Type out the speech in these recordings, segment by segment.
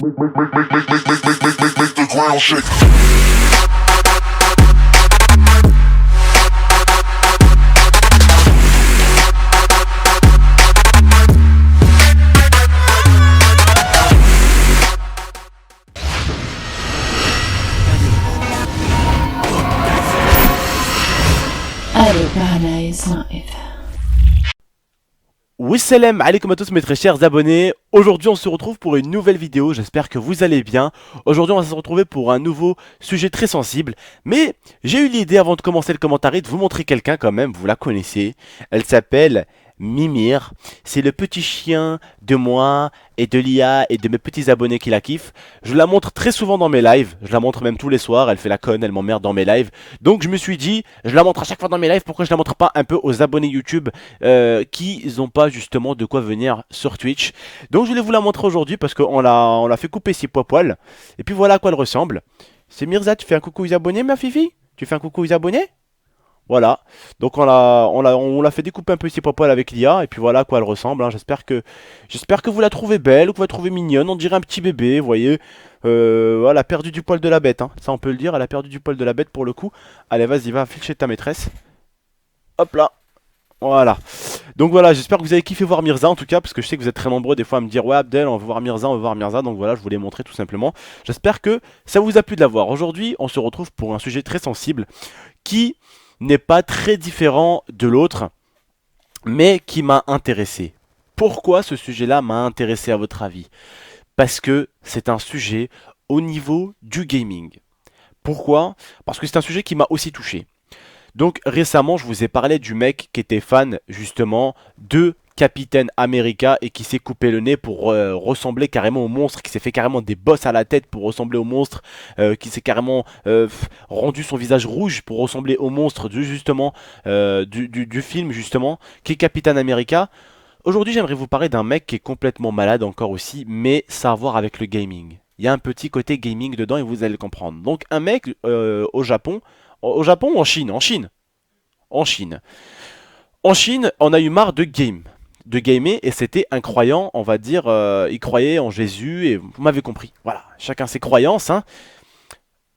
Make the ground shake. Wissalam alaikum à tous mes très chers abonnés. Aujourd'hui on se retrouve pour une nouvelle vidéo, j'espère que vous allez bien. Aujourd'hui on va se retrouver pour un nouveau sujet très sensible. Mais j'ai eu l'idée avant de commencer le commentaire de vous montrer quelqu'un quand même, vous la connaissez. Elle s'appelle Mimir, c'est le petit chien de moi et de l'IA et de mes petits abonnés qui la kiffent. Je la montre très souvent dans mes lives, je la montre même tous les soirs, elle fait la conne, elle m'emmerde dans mes lives. Donc je me suis dit, je la montre à chaque fois dans mes lives, pourquoi je la montre pas un peu aux abonnés YouTube qui n'ont pas justement de quoi venir sur Twitch. Donc je voulais vous la montrer aujourd'hui parce qu'on l'a fait couper ses poils. Et puis voilà à quoi elle ressemble. C'est Mirza, tu fais un coucou aux abonnés ma fifi? Tu fais un coucou aux abonnés? Voilà, donc on l'a fait découper un peu ses poils avec l'IA, et puis voilà à quoi elle ressemble, hein. J'espère que vous la trouvez belle, ou que vous la trouvez mignonne, on dirait un petit bébé, vous voyez. Elle a perdu du poil de la bête, hein. Ça on peut le dire, elle a perdu du poil de la bête pour le coup. Allez vas-y, va, file chez ta maîtresse. Hop là, voilà. Donc voilà, j'espère que vous avez kiffé voir Mirza en tout cas, parce que je sais que vous êtes très nombreux des fois à me dire ouais Abdel, on veut voir Mirza, on veut voir Mirza, donc voilà, je voulais montrer tout simplement. J'espère que ça vous a plu de la voir. Aujourd'hui, on se retrouve pour un sujet très sensible, qui n'est pas très différent de l'autre, mais qui m'a intéressé. Pourquoi ce sujet-là m'a intéressé à votre avis? Parce que c'est un sujet au niveau du gaming. Pourquoi? Parce que c'est un sujet qui m'a aussi touché. Donc récemment, je vous ai parlé du mec qui était fan justement de Captain America et qui s'est coupé le nez pour ressembler carrément au monstre, qui s'est fait carrément des bosses à la tête pour ressembler au monstre, qui s'est carrément rendu son visage rouge pour ressembler au monstre du film justement, qui est Captain America. Aujourd'hui, j'aimerais vous parler d'un mec qui est complètement malade encore aussi, mais ça a à voir avec le gaming. Il y a un petit côté gaming dedans et vous allez le comprendre. Donc un mec au Japon, ou en Chine? En Chine. En Chine. En Chine, on a eu marre de gamer, et c'était un croyant, on va dire, il croyait en Jésus, et vous m'avez compris. Voilà, chacun ses croyances, hein.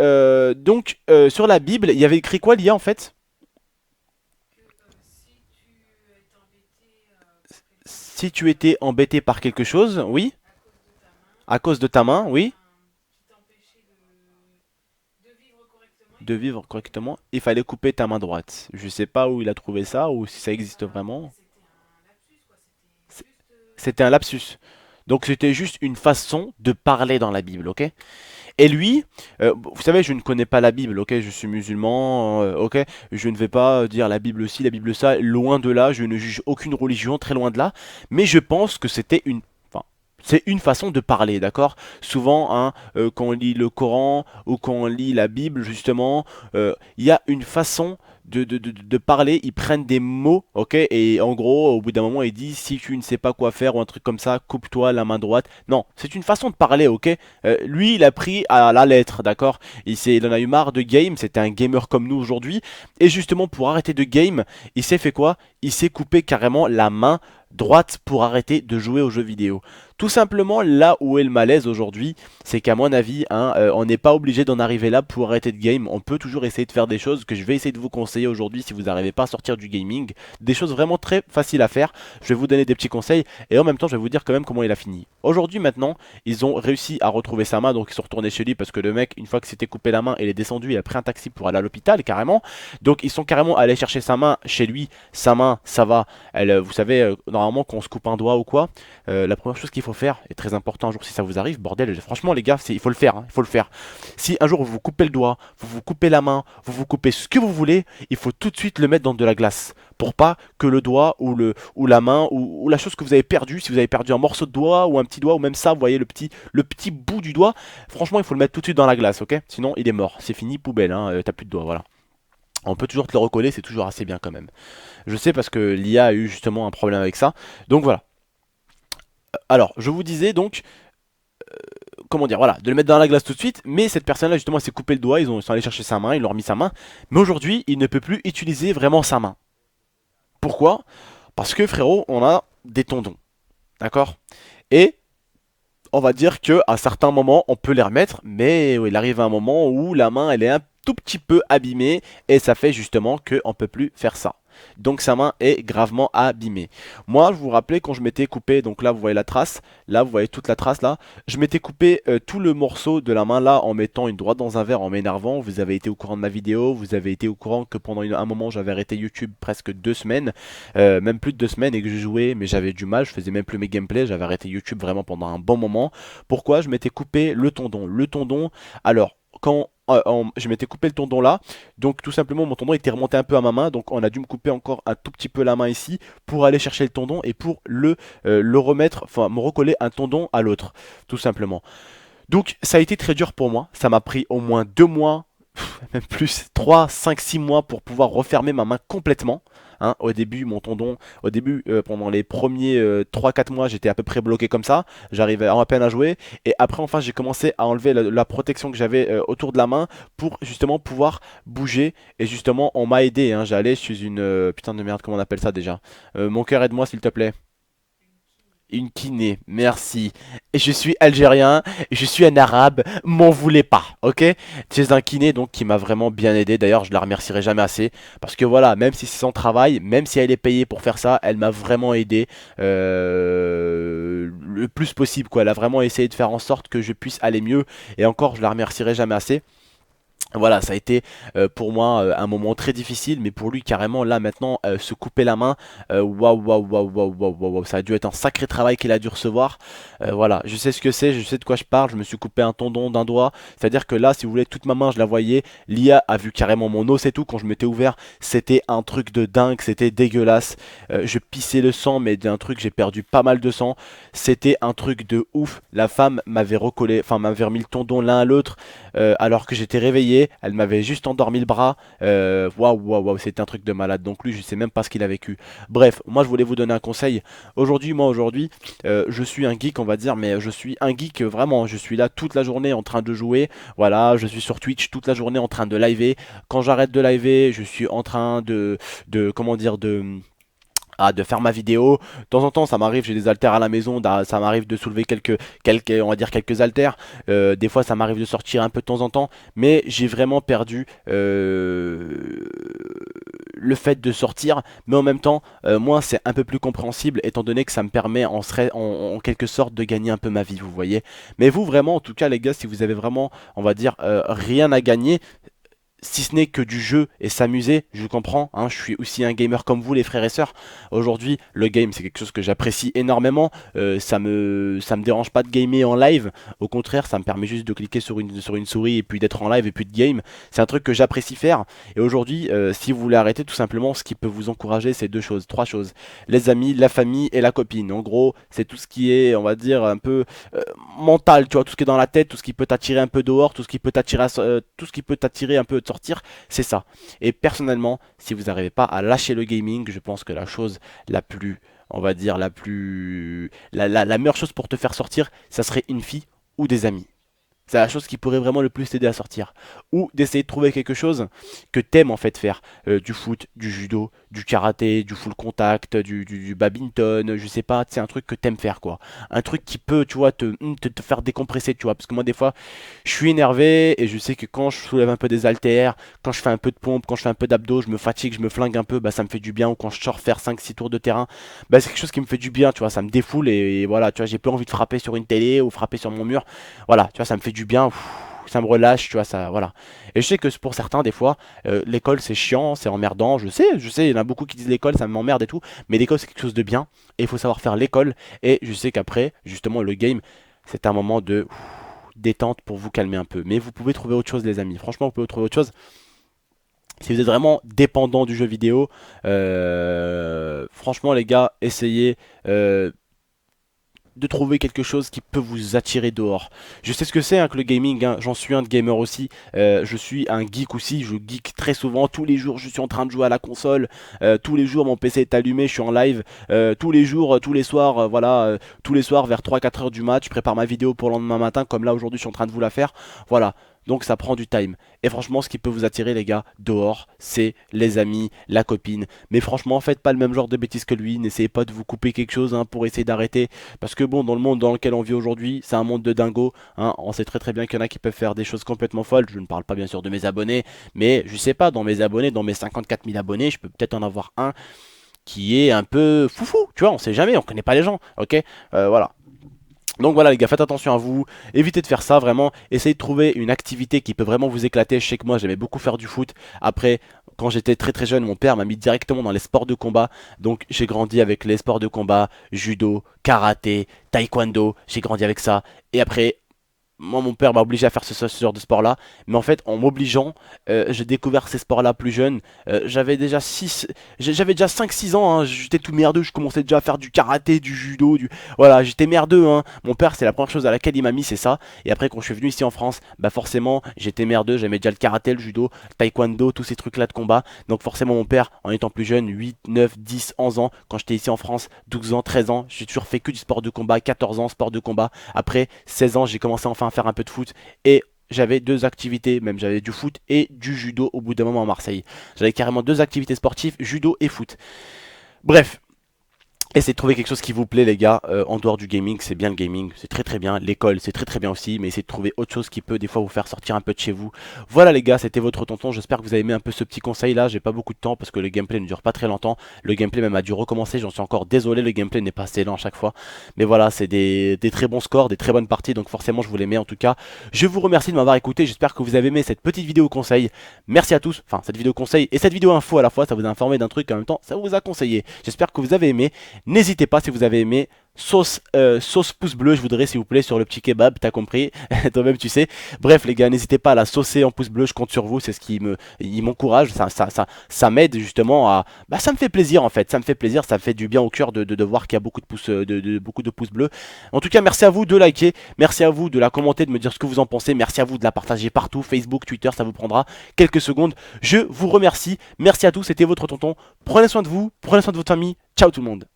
Sur la Bible, il y avait écrit quoi, l'IA, en fait? Si tu étais embêté par quelque chose, oui. À cause de ta main, oui. De vivre correctement, il fallait couper ta main droite. Je sais pas où il a trouvé ça, ou si ça existe vraiment. C'était un lapsus. Donc c'était juste une façon de parler dans la Bible, ok? Et lui, vous savez, je ne connais pas la Bible, ok? Je suis musulman, ok? Je ne vais pas dire la Bible ci, la Bible ça, loin de là, je ne juge aucune religion, très loin de là. Mais je pense que c'était une... Enfin, c'est une façon de parler, d'accord? Souvent, hein, quand on lit le Coran ou quand on lit la Bible, justement, il y a une façon de parler, ils prennent des mots, ok? Et en gros, au bout d'un moment, ils disent si tu ne sais pas quoi faire ou un truc comme ça, coupe-toi la main droite. Non, c'est une façon de parler, ok? Lui, il a pris à la lettre, d'accord? Il en a eu marre de game, c'était un gamer comme nous aujourd'hui. Et justement, pour arrêter de game, il s'est fait quoi? Il s'est coupé carrément la main droite pour arrêter de jouer aux jeux vidéo. Tout simplement, là où est le malaise aujourd'hui, c'est qu'à mon avis, hein, on n'est pas obligé d'en arriver là pour arrêter de game. On peut toujours essayer de faire des choses que je vais essayer de vous conseiller aujourd'hui si vous n'arrivez pas à sortir du gaming. Des choses vraiment très faciles à faire. Je vais vous donner des petits conseils et en même temps, je vais vous dire quand même comment il a fini. Aujourd'hui, maintenant, ils ont réussi à retrouver sa main, donc ils sont retournés chez lui parce que le mec, une fois que s'était coupé la main, il est descendu, il a pris un taxi pour aller à l'hôpital carrément. Donc ils sont carrément allés chercher sa main chez lui. Sa main, ça va. Elle, vous savez, normalement, quand on se coupe un doigt ou quoi, la première chose qu'il faut faire, est très important un jour si ça vous arrive, bordel, franchement les gars, il faut le faire, hein, il faut le faire. Si un jour vous vous coupez le doigt, vous vous coupez la main, vous vous coupez ce que vous voulez, il faut tout de suite le mettre dans de la glace. Pour pas que le doigt ou la main ou la chose que vous avez perdue, si vous avez perdu un morceau de doigt ou un petit doigt ou même ça, vous voyez le petit bout du doigt, franchement il faut le mettre tout de suite dans la glace, ok? Sinon il est mort, c'est fini, poubelle, hein, t'as plus de doigt, voilà. On peut toujours te le recoller, c'est toujours assez bien quand même. Je sais parce que l'IA a eu justement un problème avec ça. Donc voilà. Alors, je vous disais donc, comment dire, voilà, de le mettre dans la glace tout de suite, mais cette personne-là, justement, elle s'est coupé le doigt, ils sont allés chercher sa main, ils lui ont remis sa main, mais aujourd'hui, il ne peut plus utiliser vraiment sa main. Pourquoi? Parce que, frérot, on a des tendons, d'accord? Et on va dire que à certains moments on peut les remettre, mais il arrive un moment où la main elle est un tout petit peu abîmée et ça fait justement qu'on peut plus faire ça. Donc sa main est gravement abîmée. Moi, je vous rappelais quand je m'étais coupé, donc là vous voyez la trace, là vous voyez toute la trace là, je m'étais coupé tout le morceau de la main là en mettant une droite dans un verre, en m'énervant. Vous avez été au courant de ma vidéo, vous avez été au courant que pendant un moment j'avais arrêté YouTube presque 2 semaines, même plus de 2 semaines et que je jouais, mais j'avais du mal, je faisais même plus mes gameplays, j'avais arrêté YouTube vraiment pendant un bon moment. Pourquoi? Je m'étais coupé le tendon. Le tendon, alors quand je m'étais coupé le tendon là, donc tout simplement mon tendon était remonté un peu à ma main, donc on a dû me couper encore un tout petit peu la main ici pour aller chercher le tendon et pour le remettre, enfin me recoller un tendon à l'autre, tout simplement. Donc ça a été très dur pour moi, ça m'a pris au moins 2 mois, même plus, 3, 5, 6 mois pour pouvoir refermer ma main complètement. Hein, au début, mon tendon, au début, pendant les premiers 3-4 mois, j'étais à peu près bloqué comme ça. J'arrivais à peine à jouer. Et après, enfin, j'ai commencé à enlever la protection que j'avais autour de la main pour justement pouvoir bouger. Et justement, on m'a aidé. Hein. J'allais chez une... putain de merde, comment on appelle ça déjà? Mon cœur, aide-moi s'il te plaît. Une kiné, merci. Et je suis algérien, je suis un arabe, m'en voulez pas, ok? C'est un kiné donc qui m'a vraiment bien aidé. D'ailleurs, je la remercierai jamais assez. Parce que voilà, même si c'est son travail, même si elle est payée pour faire ça, elle m'a vraiment aidé le plus possible, quoi. Elle a vraiment essayé de faire en sorte que je puisse aller mieux. Et encore, je la remercierai jamais assez. Voilà, ça a été pour moi un moment très difficile, mais pour lui carrément là maintenant se couper la main, waouh waouh waouh waouh waouh waouh, ça a dû être un sacré travail qu'il a dû recevoir. Voilà, je sais ce que c'est, je sais de quoi je parle, je me suis coupé un tendon d'un doigt, c'est-à-dire que là si vous voulez toute ma main je la voyais, l'IA a vu carrément mon os et tout quand je m'étais ouvert, c'était un truc de dingue, c'était dégueulasse. Je pissais le sang mais d'un truc j'ai perdu pas mal de sang, c'était un truc de ouf. La femme m'avait recollé, enfin m'avait remis le tendon l'un à l'autre alors que j'étais réveillé. Elle m'avait juste endormi le bras. Waouh, waouh, waouh, c'était un truc de malade. Donc lui, je sais même pas ce qu'il a vécu. Bref, moi je voulais vous donner un conseil. Aujourd'hui, je suis un geek, on va dire, mais je suis un geek vraiment. Je suis là toute la journée en train de jouer. Voilà, je suis sur Twitch toute la journée en train de liver. Quand j'arrête de liver, je suis en train comment dire, de faire ma vidéo. De temps en temps, ça m'arrive, j'ai des haltères à la maison, ça m'arrive de soulever on va dire quelques haltères. Des fois, ça m'arrive de sortir un peu de temps en temps, mais j'ai vraiment perdu le fait de sortir. Mais en même temps, moi, c'est un peu plus compréhensible étant donné que ça me permet en quelque sorte de gagner un peu ma vie, vous voyez. Mais vous, vraiment, en tout cas, les gars, si vous avez vraiment, on va dire, rien à gagner, si ce n'est que du jeu et s'amuser, je comprends, hein, je suis aussi un gamer comme vous les frères et sœurs. Aujourd'hui, le game c'est quelque chose que j'apprécie énormément, ça me dérange pas de gamer en live, au contraire ça me permet juste de cliquer sur une souris et puis d'être en live et puis de game, c'est un truc que j'apprécie faire. Et aujourd'hui, si vous voulez arrêter tout simplement, ce qui peut vous encourager c'est trois choses, les amis, la famille et la copine. En gros, c'est tout ce qui est, on va dire, un peu mental, tu vois, tout ce qui est dans la tête, tout ce qui peut t'attirer un peu dehors, tout ce qui peut t'attirer un peu de sortir, c'est ça. Et personnellement, si vous n'arrivez pas à lâcher le gaming, je pense que la chose la plus, on va dire, la meilleure chose pour te faire sortir, ça serait une fille ou des amis. C'est la chose qui pourrait vraiment le plus t'aider à sortir. Ou d'essayer de trouver quelque chose que t'aimes en fait faire. Du foot, du judo, du karaté, du full contact, du badminton, je sais pas, c'est un truc que t'aimes faire quoi. Un truc qui peut, tu vois, te faire décompresser, tu vois. Parce que moi des fois, je suis énervé et je sais que quand je soulève un peu des haltères, quand je fais un peu de pompe, quand je fais un peu d'abdos, je me fatigue, je me flingue un peu, bah ça me fait du bien. Ou quand je sors faire 5-6 tours de terrain, bah c'est quelque chose qui me fait du bien, tu vois, ça me défoule et voilà, tu vois, j'ai plus envie de frapper sur une télé ou frapper sur mon mur. Voilà, tu vois, ça me fait du bien, ça me relâche, tu vois, ça, voilà. Et je sais que pour certains, des fois, l'école c'est chiant, c'est emmerdant, je sais, il y en a beaucoup qui disent l'école ça m'emmerde et tout, mais l'école c'est quelque chose de bien, et il faut savoir faire l'école, et je sais qu'après, justement, le game, c'est un moment de détente pour vous calmer un peu. Mais vous pouvez trouver autre chose, les amis, franchement, vous pouvez trouver autre chose. Si vous êtes vraiment dépendant du jeu vidéo, franchement, les gars, essayez. De trouver quelque chose qui peut vous attirer dehors. Je sais ce que c'est hein, que le gaming, hein. J'en suis un de gamer aussi, je suis un geek aussi, je geek très souvent, tous les jours je suis en train de jouer à la console, tous les jours mon PC est allumé, je suis en live, tous les jours, tous les soirs, voilà, tous les soirs vers 3-4 heures du match, je prépare ma vidéo pour le lendemain matin, comme là aujourd'hui je suis en train de vous la faire, voilà. donc ça prend du time. Et franchement, ce qui peut vous attirer, les gars, dehors, c'est les amis, la copine. Mais franchement, faites pas le même genre de bêtises que lui. N'essayez pas de vous couper quelque chose hein, pour essayer d'arrêter. Parce que bon, dans le monde dans lequel on vit aujourd'hui, c'est un monde de dingo. Hein. On sait très très bien qu'il y en a qui peuvent faire des choses complètement folles. Je ne parle pas bien sûr de mes abonnés, mais je sais pas, dans mes abonnés, dans mes 54 000 abonnés, je peux peut-être en avoir un qui est un peu foufou. Tu vois, on sait jamais, on connaît pas les gens. Ok. Voilà. Donc voilà les gars, faites attention à vous, évitez de faire ça vraiment, essayez de trouver une activité qui peut vraiment vous éclater. Je sais que moi j'aimais beaucoup faire du foot, après quand j'étais très très jeune mon père m'a mis directement dans les sports de combat, donc j'ai grandi avec les sports de combat, judo, karaté, taekwondo, j'ai grandi avec ça, et après moi mon père m'a obligé à faire ce genre de sport là, mais en fait en m'obligeant, j'ai découvert ces sports là plus jeune. J'avais déjà 5-6 ans, hein. J'étais tout merdeux, je commençais déjà à faire du karaté, du judo, voilà, j'étais merdeux hein. Mon père c'est la première chose à laquelle il m'a mis, c'est ça, et après quand je suis venu ici en France, bah forcément j'étais merdeux, j'aimais déjà le karaté, le judo, le taekwondo, tous ces trucs là de combat, donc forcément mon père en étant plus jeune, 8, 9, 10, 11 ans, quand j'étais ici en France, 12 ans, 13 ans, j'ai toujours fait que du sport de combat, 14 ans sport de combat, après 16 ans j'ai commencé enfin à faire un peu de foot, et j'avais deux activités, même j'avais du foot et du judo au bout d'un moment à Marseille. J'avais carrément deux activités sportives, judo et foot. Bref, essayez de trouver quelque chose qui vous plaît les gars, en dehors du gaming, c'est bien le gaming, c'est très très bien, l'école c'est très très bien aussi, mais essayez de trouver autre chose qui peut des fois vous faire sortir un peu de chez vous. Voilà les gars, c'était votre tonton, j'espère que vous avez aimé un peu ce petit conseil là, j'ai pas beaucoup de temps parce que le gameplay ne dure pas très longtemps, le gameplay même a dû recommencer, j'en suis encore désolé, le gameplay n'est pas assez lent à chaque fois, mais voilà, c'est des très bons scores, des très bonnes parties, donc forcément je vous les mets en tout cas. Je vous remercie de m'avoir écouté, j'espère que vous avez aimé cette petite vidéo conseil, merci à tous, enfin cette vidéo conseil et cette vidéo info à la fois, ça vous a informé d'un truc en même temps, ça vous a conseillé, j'espère que vous avez aimé, n'hésitez pas si vous avez aimé, sauce pouce bleu, je voudrais s'il vous plaît sur le petit kebab, t'as compris, toi-même tu sais. Bref les gars, n'hésitez pas à la saucer en pouce bleu, je compte sur vous, c'est ce qui m'encourage, ça m'aide justement à, bah ça me fait plaisir en fait, ça me fait plaisir, ça me fait du bien au cœur de voir qu'il y a beaucoup de pouces, beaucoup de pouces bleus. En tout cas, merci à vous de liker, merci à vous de la commenter, de me dire ce que vous en pensez, merci à vous de la partager partout, Facebook, Twitter, ça vous prendra quelques secondes. Je vous remercie, merci à tous, c'était votre tonton, prenez soin de vous, prenez soin de votre famille, ciao tout le monde.